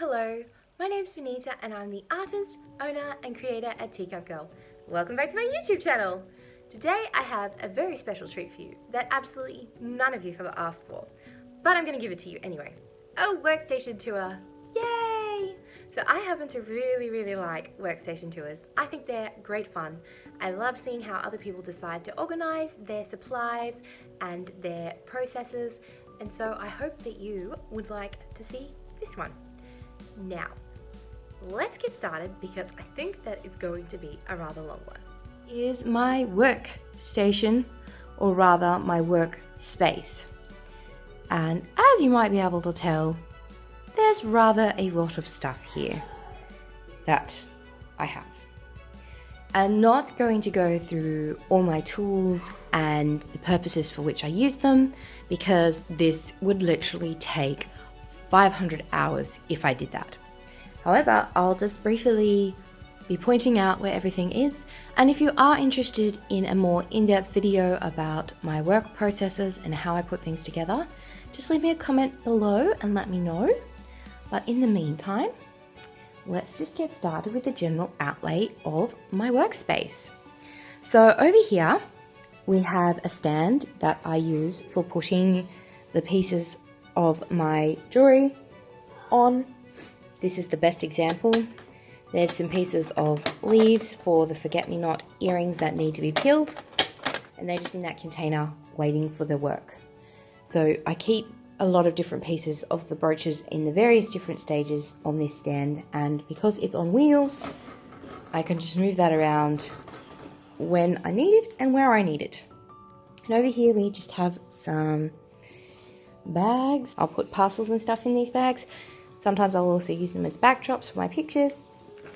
hello, my name's Bonita and I'm the artist, owner and creator at Teacup Girl. Welcome back to my YouTube channel. Today I have a very special treat for you that absolutely none of you have asked for, but I'm going to give it to you anyway. A workstation tour. Yay! So I happen to really like workstation tours. I think they're great fun. I love seeing how other people decide to organize their supplies and their processes, and so I hope that you would like to see this one. Now, let's get started because I think that it's going to be a rather long one. Here's my workstation, or rather my workspace. And as you might be able to tell, there's rather a lot of stuff here that I have. I'm not going to go through all my tools and the purposes for which I use them because this would literally take 500 hours if I did that. However, I'll just briefly be pointing out where everything is, and if you are interested in a more in-depth video about my work processes and how I put things together, just leave me a comment below and let me know. But in the meantime, let's just get started with the general outlay of my workspace. So over here, we have a stand that I use for putting the pieces of my jewelry on. This is the best example. There's some pieces of leaves for the forget-me-not earrings that need to be peeled, and they're just in that container waiting for the work. So I keep a lot of different pieces of the brooches in the various different stages on this stand, and because it's on wheels, I can just move that around when I need it and where I need it. And over here we just have some bags. I'll put parcels and stuff in these bags. Sometimes I'll also use them as backdrops for my pictures,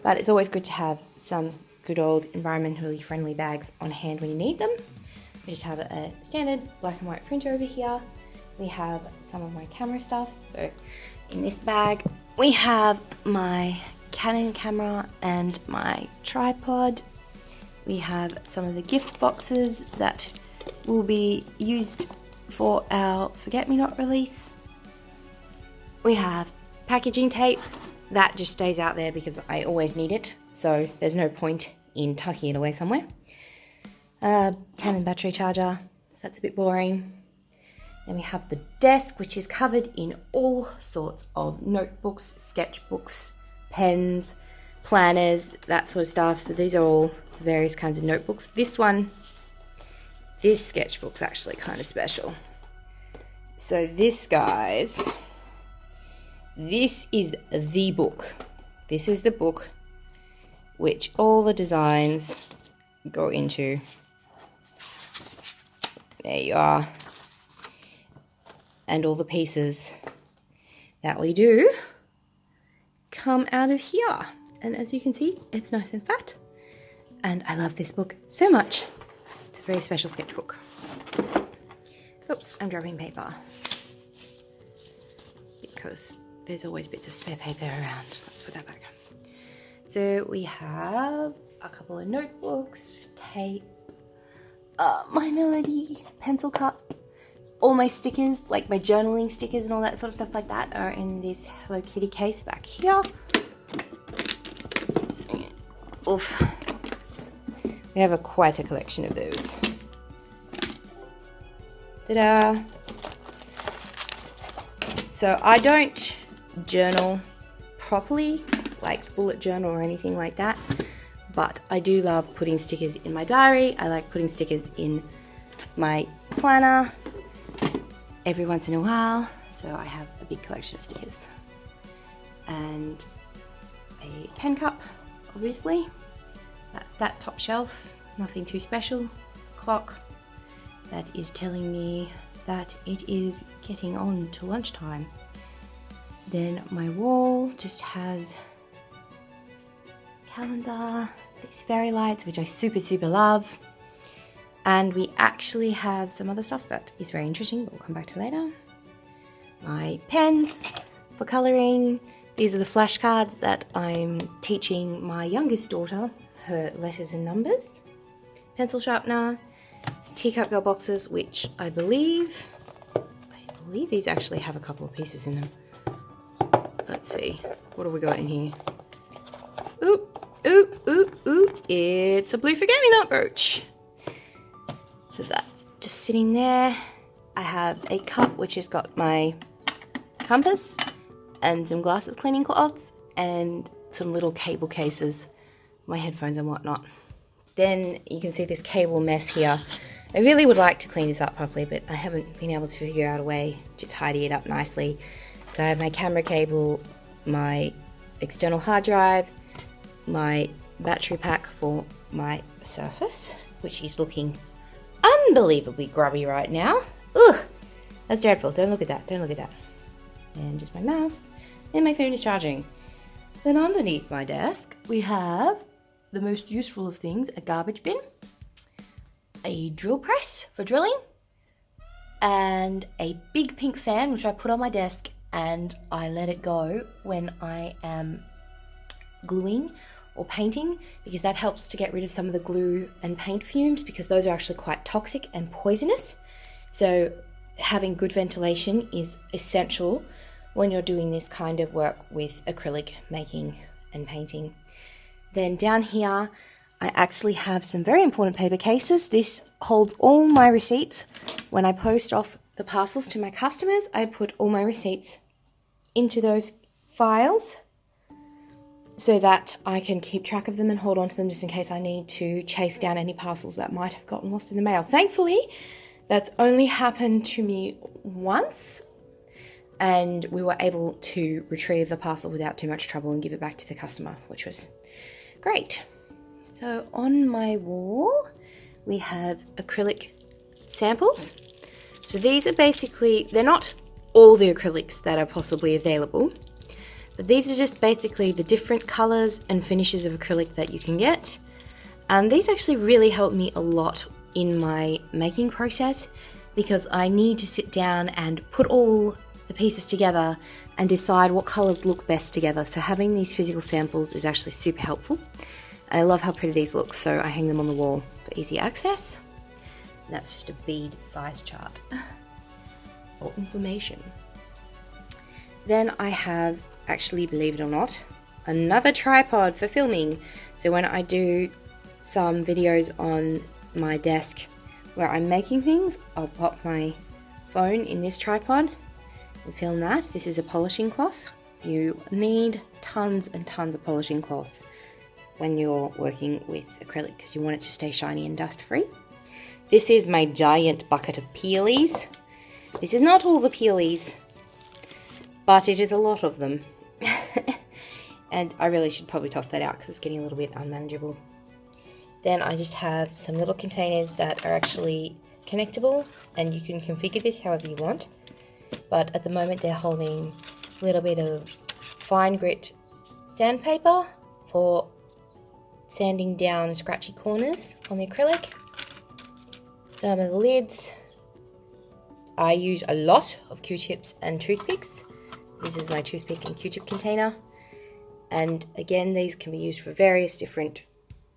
but it's always good to have some good old environmentally friendly bags on hand when you need them. I just have a standard black and white printer over here. We have some of my camera stuff. So in this bag, we have my Canon camera and my tripod. We have some of the gift boxes that will be used for our forget-me-not release. We have packaging tape that just stays out there because I always need it, so there's no point in tucking it away somewhere. Canon battery charger, so that's a bit boring. Then we have the desk, which is covered in all sorts of notebooks, sketchbooks, pens, planners, that sort of stuff. So these are all various kinds of notebooks. This sketchbook's actually kind of special. So this, guys, this is the book. This is the book which all the designs go into. There you are. And all the pieces that we do come out of here. And as you can see, it's nice and fat. And I love this book so much. It's a very special sketchbook. Oops, I'm dropping paper. Because there's always bits of spare paper around. Let's put that back. So we have a couple of notebooks, tape, my Melody pencil cup. All my stickers, like my journaling stickers and all that sort of stuff like that, are in this Hello Kitty case back here. Oof. We have quite a collection of those. Ta-da! So I don't journal properly, like bullet journal or anything like that, but I do love putting stickers in my diary. I like putting stickers in my planner every once in a while, so I have a big collection of stickers. And a pen cup, obviously. That's that top shelf, nothing too special. Clock that is telling me that it is getting on to lunchtime. Then my wall just has calendar, these fairy lights, which I super love. And we actually have some other stuff that is very interesting, but we'll come back to later. My pens for colouring. These are the flashcards that I'm teaching my youngest daughter her letters and numbers. Pencil sharpener. Teacup Girl boxes, which I believe these actually have a couple of pieces in them. let's see, what have we got in here? Ooh, ooh, ooh, ooh, it's a blue forget-me-not brooch. So that's just sitting there. I have a cup which has got my compass and some glasses cleaning cloths and some little cable cases, my headphones and whatnot. Then you can see this cable mess here. I really would like to clean this up properly, but I haven't been able to figure out a way to tidy it up nicely. So I have my camera cable, my external hard drive, my battery pack for my Surface, which is looking unbelievably grubby right now. Ugh, that's dreadful. Don't look at that. Don't look at that. And just my mouse. And my phone is charging. Then underneath my desk, we have the most useful of things, a garbage bin, a drill press for drilling, and a big pink fan, which I put on my desk and I let it go when I am gluing or painting, because that helps to get rid of some of the glue and paint fumes, because those are actually quite toxic and poisonous. So having good ventilation is essential when you're doing this kind of work with acrylic making and painting. Then down here, I actually have some very important paper cases. This holds all my receipts. When I post off the parcels to my customers, I put all my receipts into those files so that I can keep track of them and hold on to them just in case I need to chase down any parcels that might have gotten lost in the mail. Thankfully, that's only happened to me once, and we were able to retrieve the parcel without too much trouble and give it back to the customer, which was great. So on my wall, we have acrylic samples. So these are basically, they're not all the acrylics that are possibly available, but these are just basically the different colors and finishes of acrylic that you can get. And these actually really help me a lot in my making process, because I need to sit down and put all the pieces together and decide what colors look best together. So having these physical samples is actually super helpful. And I love how pretty these look, so I hang them on the wall for easy access. And that's just a bead size chart for information. Then I have, actually, believe it or not, another tripod for filming. So when I do some videos on my desk where I'm making things, I'll pop my phone in this tripod and film that. This is a polishing cloth. You need tons and tons of polishing cloths when you're working with acrylic, because you want it to stay shiny and dust free. This is my giant bucket of peelies. This is not all the peelies, but it is a lot of them. And I really should probably toss that out because it's getting a little bit unmanageable. Then I just have some little containers that are actually connectable, and you can configure this however you want. But at the moment they're holding a little bit of fine grit sandpaper for sanding down scratchy corners on the acrylic. Some of the lids. I use a lot of Q-tips and toothpicks. This is my toothpick and Q-tip container. And again, these can be used for various different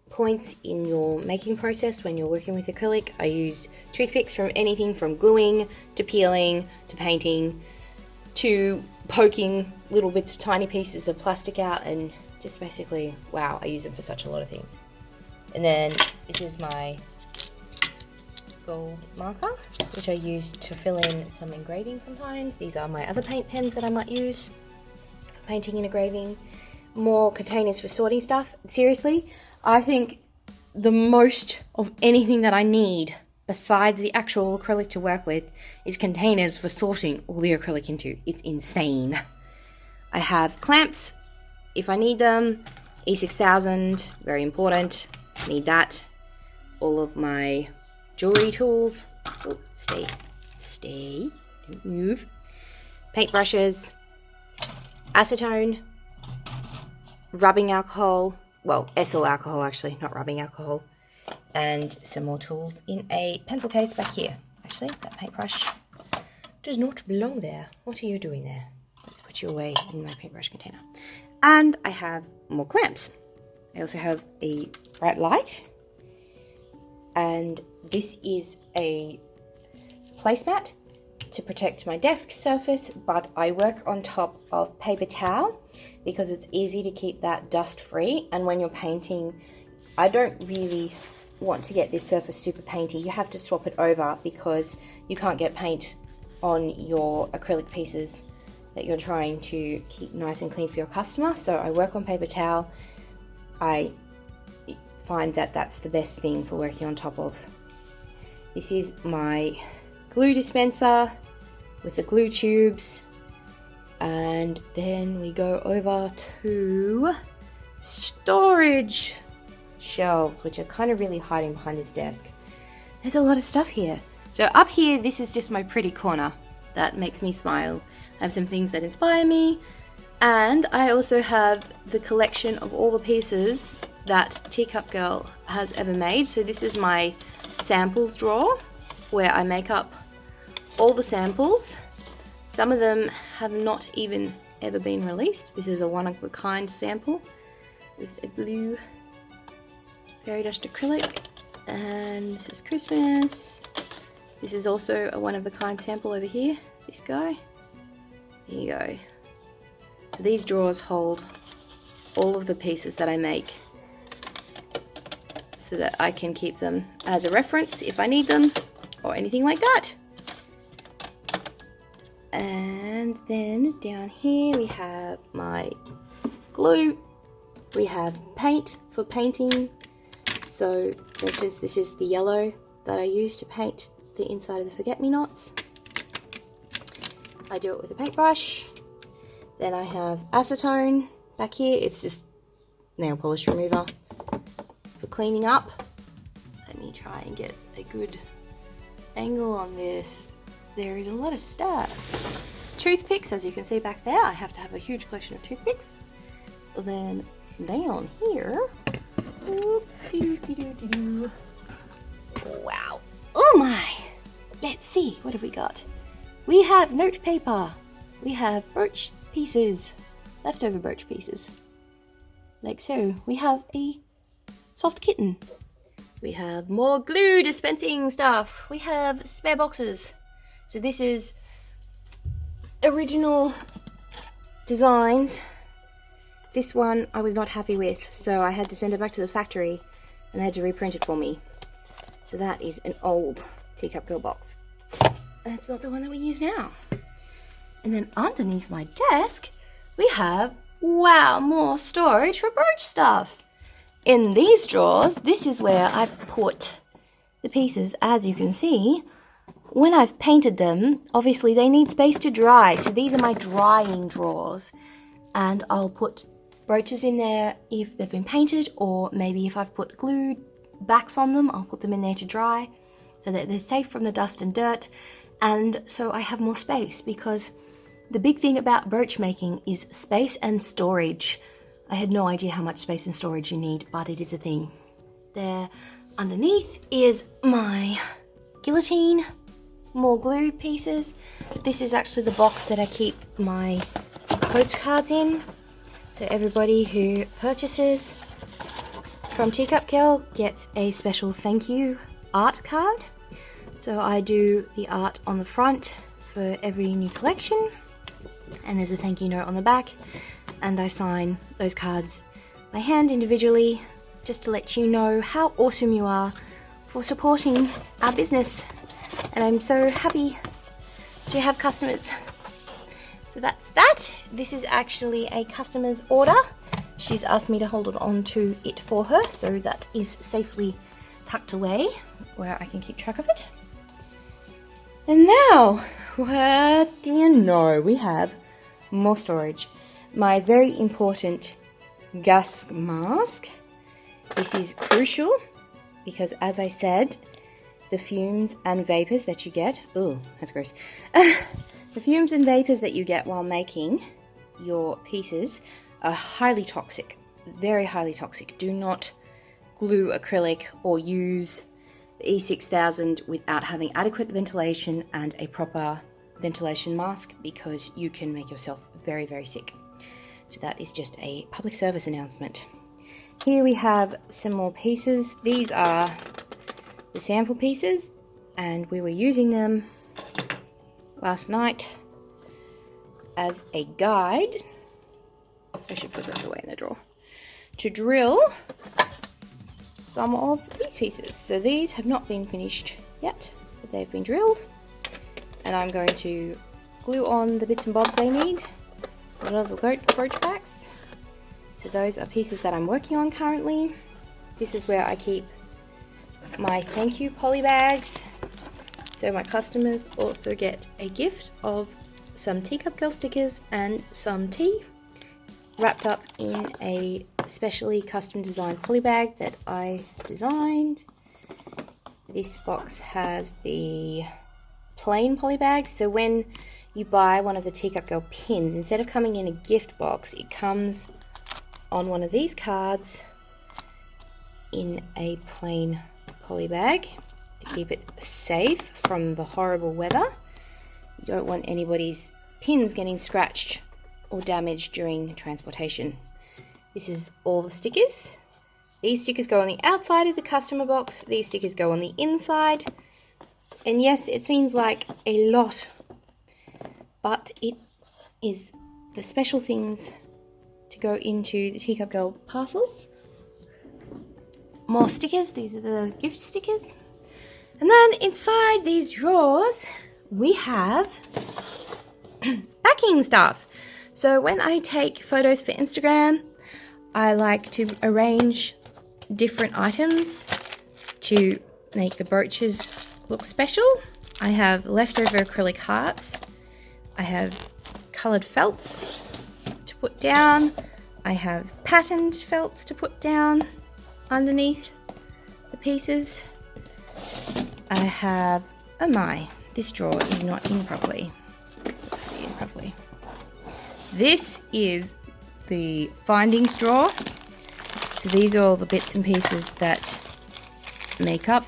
points in your making process when you're working with acrylic. I use toothpicks from anything from gluing to peeling to painting to poking little bits of tiny pieces of plastic out, and just basically, wow, I use them for such a lot of things. And then this is my gold marker, which I use to fill in some engraving sometimes. These are my other paint pens that I might use for painting and engraving. More containers for sorting stuff. Seriously, I think the most of anything that I need besides the actual acrylic to work with is containers for sorting all the acrylic into. It's insane. I have clamps if I need them. E6000, very important, need that. All of my jewelry tools. Oh, stay, don't move. Paintbrushes, acetone, rubbing alcohol, well, ethyl alcohol actually, not rubbing alcohol, and some more tools in a pencil case back here. Actually, that paintbrush does not belong there. What are you doing there? Let's put you away in my paintbrush container. And I have more clamps. I also have a bright light, and this is a placemat to protect my desk surface, but I work on top of paper towel because it's easy to keep that dust free. And when you're painting, I don't really want to get this surface super painty. You have to swap it over because you can't get paint on your acrylic pieces that you're trying to keep nice and clean for your customer. So I work on paper towel. I find that that's the best thing for working on top of. This is my glue dispenser with the glue tubes, and then we go over to storage shelves, which are kind of really hiding behind this desk. There's a lot of stuff here. So up here, this is just my pretty corner that makes me smile. I have some things that inspire me, and I also have the collection of all the pieces that Teacup Girl has ever made. So this is my samples drawer where I make up all the samples. Some of them have not even ever been released. This is a one-of-a-kind sample with a blue fairy dust acrylic, and this is Christmas. This is also a one-of-a-kind sample over here, this guy. There you go. So these drawers hold all of the pieces that I make so that I can keep them as a reference if I need them or anything like that. And then down here we have my glue. We have paint for painting. So this is the yellow that I use to paint the inside of the forget-me-nots. I do it with a paintbrush. Then I have acetone back here. It's just nail polish remover for cleaning up. Let me try and get a good angle on this. There is a lot of stuff. Toothpicks, as you can see back there. I have to have a huge collection of toothpicks. Then down here, wow, oh my, let's see, what have we got? We have note paper, we have birch pieces, leftover birch pieces, like so. We have a soft kitten, we have more glue dispensing stuff, we have spare boxes. So this is original designs. This one I was not happy with, so I had to send it back to the factory and they had to reprint it for me. So that is an old Teacup Girl box. That's not the one that we use now. And then underneath my desk, we have, wow, more storage for birch stuff. In these drawers, this is where I put the pieces, as you can see. When I've painted them, obviously they need space to dry. So these are my drying drawers. And I'll put brooches in there if they've been painted, or maybe if I've put glue backs on them, I'll put them in there to dry so that they're safe from the dust and dirt. And so I have more space, because the big thing about brooch making is space and storage. I had no idea how much space and storage you need, but it is a thing. There underneath is my guillotine, more glue pieces. This is actually the box that I keep my postcards in. So everybody who purchases from Teacup Girl gets a special thank you art card. So I do the art on the front for every new collection, and there's a thank you note on the back, and I sign those cards by hand individually, just to let you know how awesome you are for supporting our business. And I'm so happy to have customers. So that's that. This is actually a customer's order. She's asked me to hold on to it for her, so that is safely tucked away where I can keep track of it. And now, what do you know? We have more storage. My very important gas mask. This is crucial because, as I said, the fumes and vapors that you get, oh, that's gross. The fumes and vapors that you get while making your pieces are highly toxic, very highly toxic. Do not glue acrylic or use the E6000 without having adequate ventilation and a proper ventilation mask, because you can make yourself very, very sick. So that is just a public service announcement. Here we have some more pieces. These are the sample pieces, and we were using them last night as a guide. I should put those away in the drawer. To drill some of these pieces. So these have not been finished yet, but they've been drilled. And I'm going to glue on the bits and bobs they need. The little brooch backs. So those are pieces that I'm working on currently. This is where I keep my thank you poly bags. So my customers also get a gift of some Teacup Girl stickers and some tea wrapped up in a specially custom designed poly bag that I designed. This box has the plain poly bag, so when you buy one of the Teacup Girl pins, instead of coming in a gift box, it comes on one of these cards in a plain poly bag to keep it safe from the horrible weather. You don't want anybody's pins getting scratched or damaged during transportation. This is all the stickers. These stickers go on the outside of the customer box. These stickers go on the inside. And yes, it seems like a lot, but it is the special things to go into the Teacup Girl parcels. More stickers. These are the gift stickers. And then inside these drawers, we have backing stuff. So when I take photos for Instagram, I like to arrange different items to make the brooches look special. I have leftover acrylic hearts. I have coloured felts to put down. I have patterned felts to put down underneath the pieces. I have, oh my, this drawer is not in properly. Let's put it in properly. This is the findings drawer. So these are all the bits and pieces that make up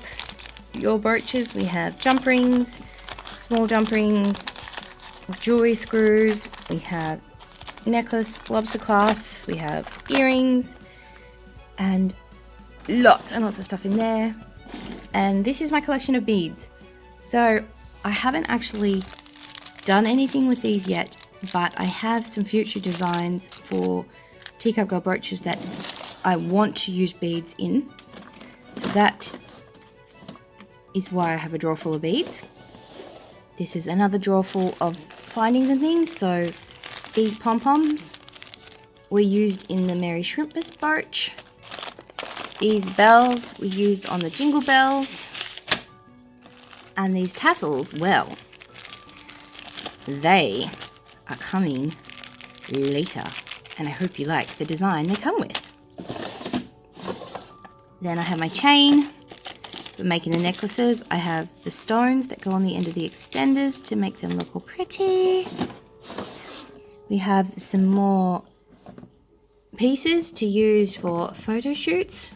your brooches. We have jump rings, small jump rings, jewelry screws, we have necklace, lobster clasps, we have earrings, and lots and lots of stuff in there. And this is my collection of beads. So I haven't actually done anything with these yet, but I have some future designs for Teacup Girl brooches that I want to use beads in. So that is why I have a drawer full of beads. This is another drawer full of findings and things. So these pom-poms were used in the Merry Shrimpmas brooch. These bells were used on the Jingle Bells. And these tassels, well, they are coming later. And I hope you like the design they come with. Then I have my chain for making the necklaces. I have the stones that go on the end of the extenders to make them look all pretty. We have some more pieces to use for photo shoots.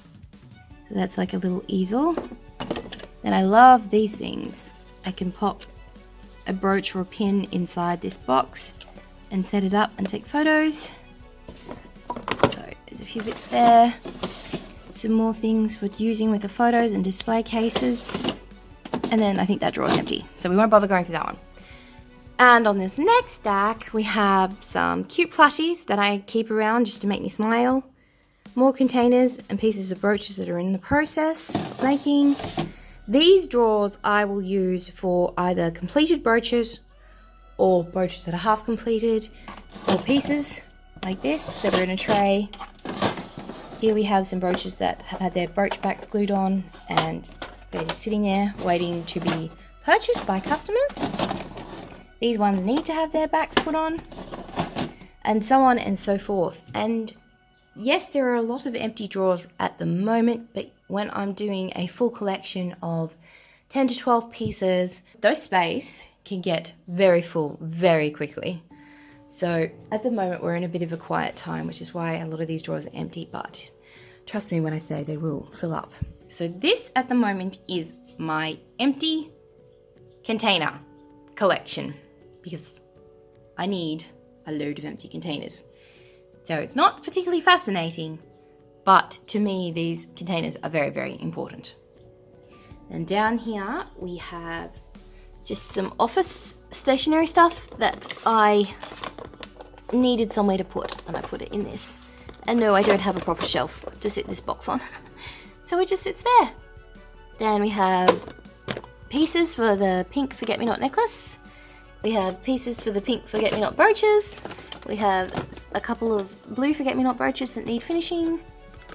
So that's like a little easel. Then I love these things. I can pop a brooch or a pin inside this box and set it up and take photos. So there's a few bits there. Some more things for using with the photos and display cases. And then I think that drawer is empty, so we won't bother going through that one. And on this next stack, we have some cute plushies that I keep around just to make me smile. More containers and pieces of brooches that are in the process of making. These drawers I will use for either completed brooches or brooches that are half completed, or pieces like this that are in a tray. Here we have some brooches that have had their brooch backs glued on and they're just sitting there waiting to be purchased by customers. These ones need to have their backs put on, and so on and so forth. And yes, there are a lot of empty drawers at the moment, but when I'm doing a full collection of 10 to 12 pieces, those space can get very full very quickly. So at the moment we're in a bit of a quiet time, which is why a lot of these drawers are empty, but trust me when I say they will fill up. So this at the moment is my empty container collection because I need a load of empty containers. So it's not particularly fascinating, but to me these containers are very, very important. And down here we have just some office stationery stuff that I needed somewhere to put, and I put it in this. And no, I don't have a proper shelf to sit this box on. So it just sits there. Then we have pieces for the pink forget-me-not necklace. We have pieces for the pink forget-me-not brooches. We have a couple of blue forget-me-not brooches that need finishing.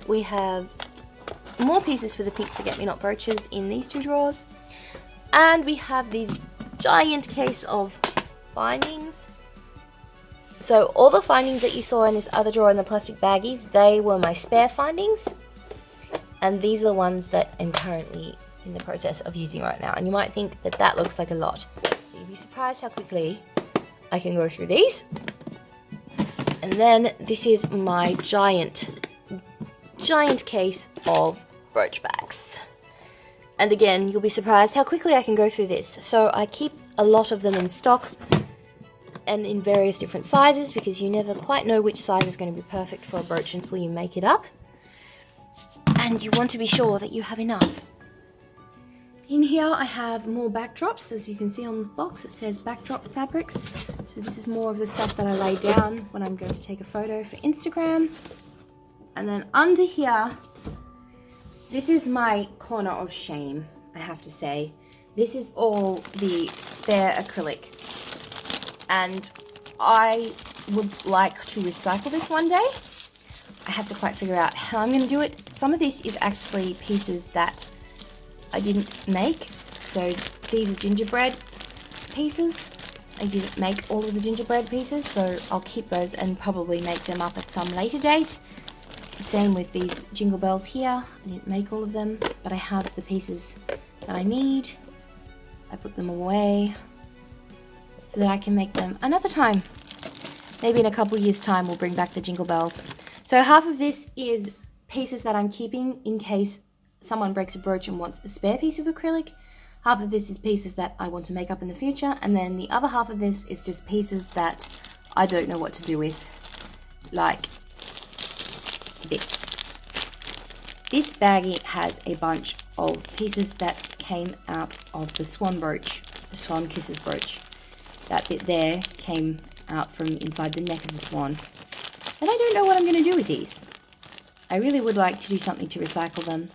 We have more pieces for the pink forget-me-not brooches in these two drawers. And we have these giant case of findings. So all the findings that you saw in this other drawer in the plastic baggies, they were my spare findings. And these are the ones that I'm currently in the process of using right now. And you might think that that looks like a lot. But you'd be surprised how quickly I can go through these. And then this is my giant case of brooch bags. And again, you'll be surprised how quickly I can go through this. So I keep a lot of them in stock and in various different sizes, because you never quite know which size is going to be perfect for a brooch until you make it up. And you want to be sure that you have enough. In here I have more backdrops. As you can see on the box, it says backdrop fabrics. So this is more of the stuff that I lay down when I'm going to take a photo for Instagram. And then under here, this is my corner of shame, I have to say. This is all the spare acrylic. And I would like to recycle this one day. I have to quite figure out how I'm going to do it. Some of this is actually pieces that I didn't make. So these are gingerbread pieces. I didn't make all of the gingerbread pieces, so I'll keep those and probably make them up at some later date. Same with these jingle bells here. I didn't make all of them, but I have the pieces that I need. I put them away so that I can make them another time. Maybe in a couple years' time we'll bring back the jingle bells. So half of this is pieces that I'm keeping in case someone breaks a brooch and wants a spare piece of acrylic. Half of this is pieces that I want to make up in the future, and then the other half of this is just pieces that I don't know what to do with, like this. This baggie has a bunch of pieces that came out of the swan brooch, the swan kisses brooch. That bit there came out from inside the neck of the swan. And I don't know what I'm going to do with these. I really would like to do something to recycle them,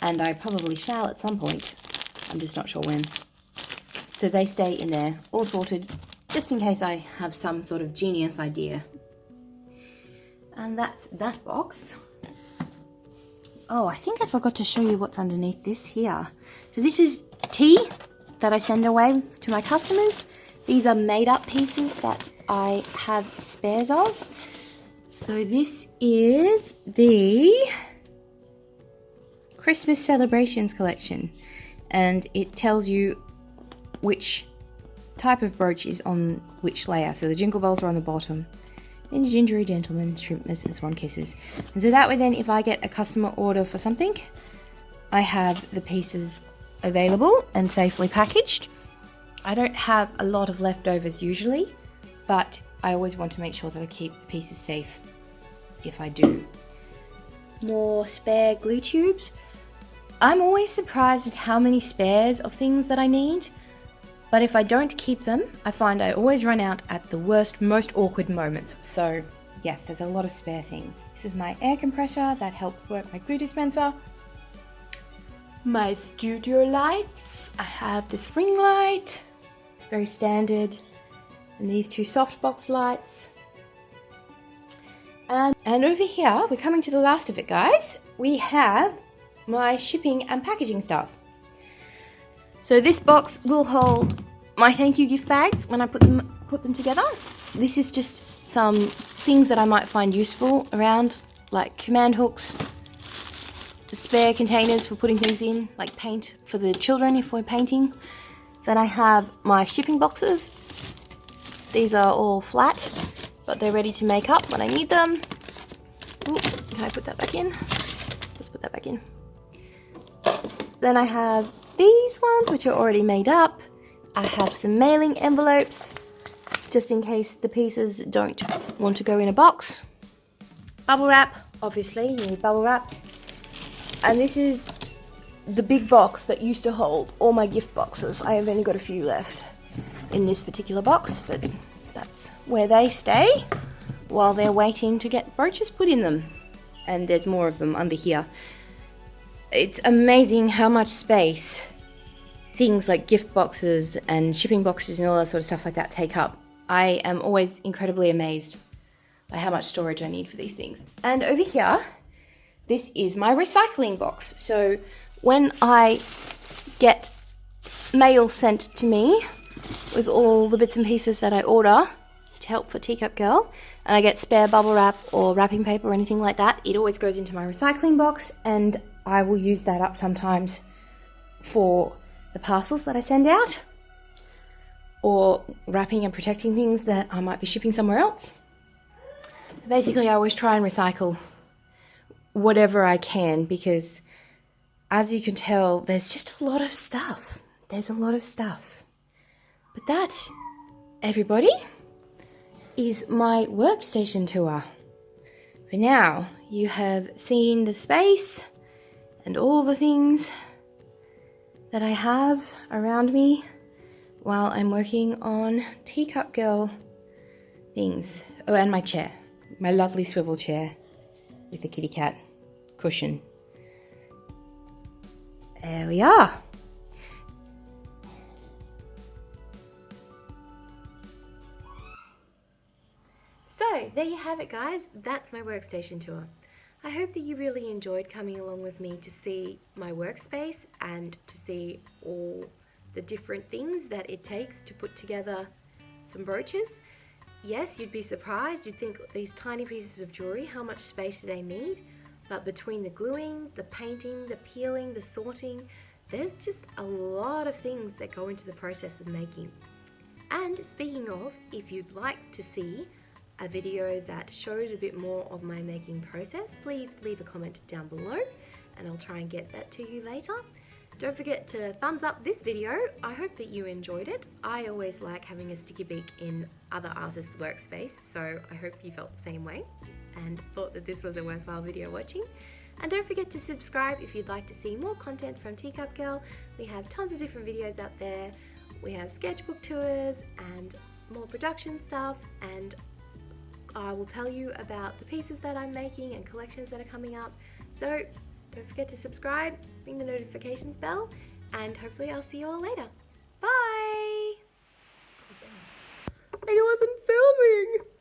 and I probably shall at some point. I'm just not sure when. So they stay in there, all sorted, just in case I have some sort of genius idea. And that's that box. Oh, I think I forgot to show you what's underneath this here. So this is tea that I send away to my customers. These are made up pieces that I have spares of. So this is the Christmas Celebrations collection, and it tells you which type of brooch is on which layer. So the jingle bells are on the bottom, and gingery gentlemen, shrimpmas and swan kisses. And so that way then, if I get a customer order for something, I have the pieces available and safely packaged. I don't have a lot of leftovers usually, but I always want to make sure that I keep the pieces safe if I do. More spare glue tubes. I'm always surprised at how many spares of things that I need, but if I don't keep them, I find I always run out at the worst, most awkward moments. So yes, there's a lot of spare things. This is my air compressor that helps work my glue dispenser. My studio lights. I have the spring light. It's very standard. And these two softbox lights. And over here, we're coming to the last of it, guys. We have my shipping and packaging stuff. So this box will hold my thank you gift bags when I put them together. This is just some things that I might find useful around, like command hooks, spare containers for putting things in, like paint for the children if we're painting. Then I have my shipping boxes. These are all flat, but they're ready to make up when I need them. Ooh, can I put that back in? Let's put that back in. Then I have these ones, which are already made up. I have some mailing envelopes, just in case the pieces don't want to go in a box. Bubble wrap, obviously, you need bubble wrap. And this is the big box that used to hold all my gift boxes. I have only got a few left. in this particular box, but that's where they stay while they're waiting to get brooches put in them. And there's more of them under here. It's amazing how much space things like gift boxes and shipping boxes and all that sort of stuff like that take up. I am always incredibly amazed by how much storage I need for these things. And over here, this is my recycling box. So when I get mail sent to me with all the bits and pieces that I order to help for Teacup Girl, and I get spare bubble wrap or wrapping paper or anything like that, it always goes into my recycling box, and I will use that up sometimes for the parcels that I send out, or wrapping and protecting things that I might be shipping somewhere else. Basically, I always try and recycle whatever I can, because as you can tell, there's just a lot of stuff. There's a lot of stuff. But that, everybody, is my workstation tour. For now, you have seen the space and all the things that I have around me while I'm working on Teacup Girl things. Oh, and my chair. My lovely swivel chair with the kitty cat cushion. There we are. So, there you have it, guys. That's my workstation tour. I hope that you really enjoyed coming along with me to see my workspace and to see all the different things that it takes to put together some brooches. Yes, you'd be surprised. You'd think these tiny pieces of jewelry, how much space do they need? But between the gluing, the painting, the peeling, the sorting, there's just a lot of things that go into the process of making. And speaking of, if you'd like to see a video that shows a bit more of my making process, please leave a comment down below and I'll try and get that to you later. Don't forget to thumbs up this video. I hope that you enjoyed it. I always like having a sticky beak in other artists' workspace, so I hope you felt the same way and thought that this was a worthwhile video watching. And don't forget to subscribe if you'd like to see more content from Teacup Girl. We have tons of different videos out there. We have sketchbook tours and more production stuff, and I will tell you about the pieces that I'm making and collections that are coming up. So don't forget to subscribe, ring the notifications bell, and hopefully I'll see you all later. Bye! I wasn't filming!